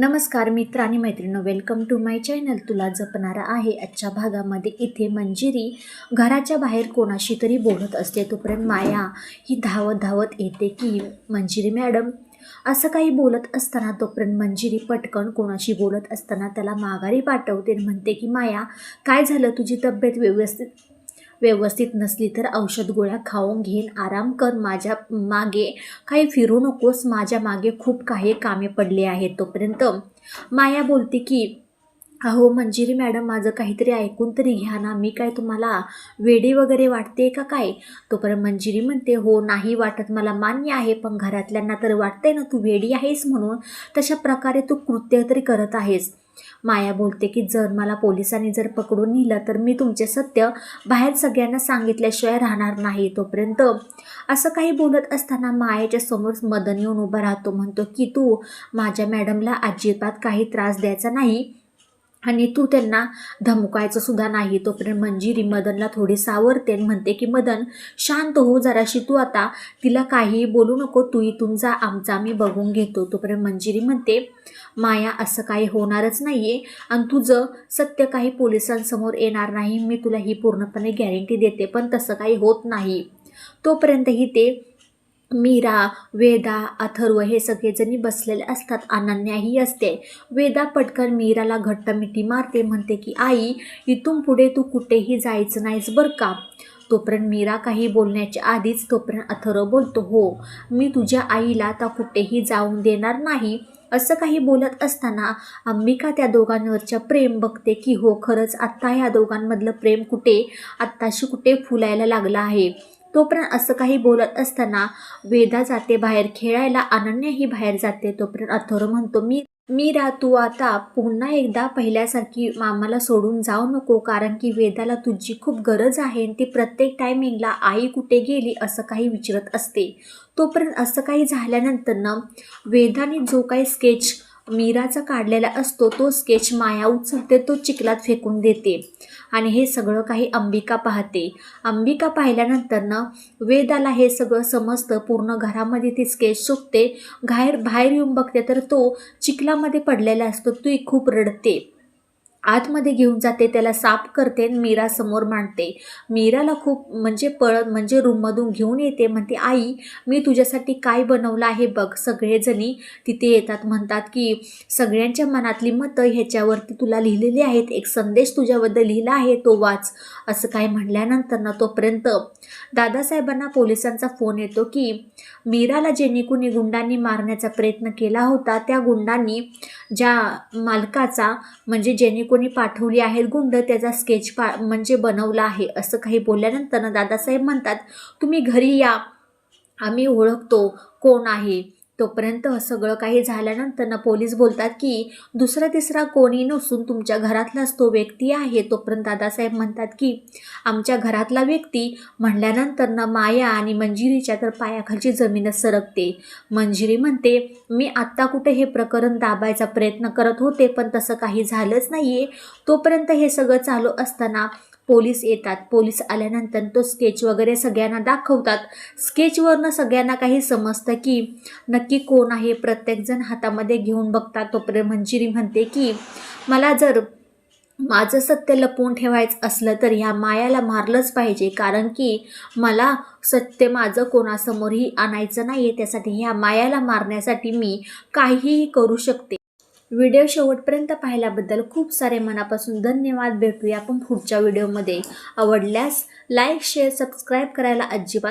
नमस्कार मित्र आणि मैत्रिणी, वेलकम टू माय चॅनल. तुला जपणारा आहे. आजच्या भागामध्ये इथे मंजिरी घराच्या बाहेर कोणाशी तरी बोलत असते. तोपर्यंत माया ही धावत धावत येते की मंजिरी मॅडम असं काही बोलत असताना तोपर्यंत मंजिरी पटकन कोणाशी बोलत असताना त्याला माघारी पाठवते आणि म्हणते की माया, काय झालं? तुझी तब्येत व्यवस्थित नसली तर औषध गोळ्या खाऊन घेऊन आराम कर. माझ्या मागे काही फिरू नकोस. माझ्या मागे खूप काही कामे पडले आहेत. तोपर्यंत माया बोलते की अहो मंजिरी मॅडम, माझं काहीतरी ऐकून तरी घ्या ना. मी काय तुम्हाला वेडी वगैरे वाटते का काय? तोपर्यंत मंजिरी म्हणते, हो नाही वाटत, मला मान्य आहे, पण घरातल्यांना तर वाटतंय ना तू वेडी आहेस म्हणून. तशा प्रकारे तू कृत्य तरी करत आहेस. माया बोलते की जर मला पोलिसांनी जर पकडून नेलं तर मी तुमचे सत्य बाहेर सगळ्यांना सांगितल्याशिवाय राहणार नाही. तोपर्यंत असं काही बोलत असताना मायाच्या समोर मदन येऊन उभा राहतो. म्हणतो की तू माझ्या मॅडमला अजिबात काही त्रास द्यायचा नाही आणि तू त्यांना धमकायचं सुद्धा नाही. तोपर्यंत मंजिरी मदनला थोडी सावरते आणि म्हणते की मदन, शांत हो जराशी, तू आता तिला काही बोलू नको, तू इथून जा, आमचा आम्ही बघून घेतो. तोपर्यंत मंजिरी म्हणते, माया असं काही होणारच नाही आहे आणि तुझं सत्य काही पोलिसांसमोर येणार नाही, मी तुला ही पूर्णपणे गॅरंटी देते, पण तसं काही होत नाही. तोपर्यंतही ते मीरा, वेदा, अथर्व हे सगळेजणी बसलेले असतात. अनन्याही असते. वेदा पटकन मीराला घट्ट मिठी मारते. म्हणते की आई, इथून पुढे तू कुठेही जायचं नाहीस बरं का. तोपर्यंत मीरा काही बोलण्याच्या आधीच तोपर्यंत अथर्व बोलतो, हो मी तुझ्या आईला आता कुठेही जाऊन देणार नाही. असं काही बोलत असताना अंबिका त्या दोघांवरच्या प्रेम बघते की हो खरंच आत्ता ह्या दोघांमधलं प्रेम आत्ताशी कुठे फुलायला लागलं आहे. तोपर्यंत असं काही बोलत असताना वेदा जाते बाहेर खेळायला, अनन्याही बाहेर जाते. तोपर्यंत अथर्व म्हणतो, मीरा तू आता पुन्हा एकदा पहिल्यासारखी मामाला सोडून जाऊ नको, कारण की वेदाला तुझी खूप गरज आहे आणि ती प्रत्येक टायमिंगला आई कुठे गेली असं काही विचारत असते. तोपर्यंत असं काही झाल्यानंतर वेदाने जो काही स्केच मीराचा काढलेला असतो तो स्केच माया उचलते, तो चिखलात फेकून देते आणि हे सगळं काही अंबिका पाहते. अंबिका पाहिल्यानंतर वेदाला हे सगळं समजतं. पूर्ण घरामध्ये ती स्केच सुकते. बाहेर येऊन बघते तर तो चिखलामध्ये पडलेला असतो. ती खूप रडते. आतमध्ये घेऊन जाते, त्याला साफ करते आणि मीरा समोर मांडते. मीराला खूप म्हणजे रूममधून घेऊन येते. म्हणते, आई मी तुझ्यासाठी काय बनवलं आहे बघ. सगळेजणी तिथे येतात. म्हणतात की सगळ्यांच्या मनातली मतं ह्याच्यावरती तुला लिहिलेली आहेत, एक संदेश तुझ्याबद्दल लिहिला आहे, तो वाच. असं काय म्हणल्यानंतर तोपर्यंत दादासाहेबांना पोलिसांचा फोन येतो की मीराला जेणे कोणी गुंडांनी मारण्याचा प्रयत्न केला होता, त्या गुंडांनी ज्या मालकाचा म्हणजे जेणे कोणी पाठवली आहेत गुंड, त्याचा स्केच बनवला आहे. असं काही बोलल्यानंतर दादासाहेब म्हणतात, तुम्ही घरी या, आम्ही ओळखतो कोण आहे. तोपर्यंत सगळं काही झाल्यानंतर पोलीस बोलतात की दुसरा तिसरा कोणी नसून तुमच्या घरातलाच तो व्यक्ती आहे. तोपर्यंत दादासाहेब म्हणतात की आमच्या घरातला व्यक्ती म्हणल्यानंतर माया आणि मंजिरीच्या तर पायाखालची जमीनच सरकते. मंजिरी म्हणते, मी आत्ता कुठे हे प्रकरण दाबायचा प्रयत्न करत होते, पण तसं काही झालंच नाही आहे. तोपर्यंत हे सगळं चालू असताना पोलीस येतात. पोलीस आल्यानंतर तो स्केच वगैरे सगळ्यांना दाखवतात. स्केचवरनं सगळ्यांना काही समजतं की नक्की कोण आहे. प्रत्येकजण हातामध्ये घेऊन बघतात. तोपर्यंत मंजिरी म्हणते की मला जर माझं सत्य लपवून ठेवायचं असलं तर ह्या मायाला मारलंच पाहिजे, कारण की मला सत्य माझं कोणासमोरही आणायचं नाही आहे. त्यासाठी ह्या मायाला मारण्यासाठी मी काहीही करू शकते. व्हिडिओ शेवटपर्यंत पाहिल्याबद्दल खूप सारे मनापासून धन्यवाद. भेटूया आपण पुढच्या व्हिडिओमध्ये. आवडल्यास लाईक, शेअर, सबस्क्राईब करायला अजिबात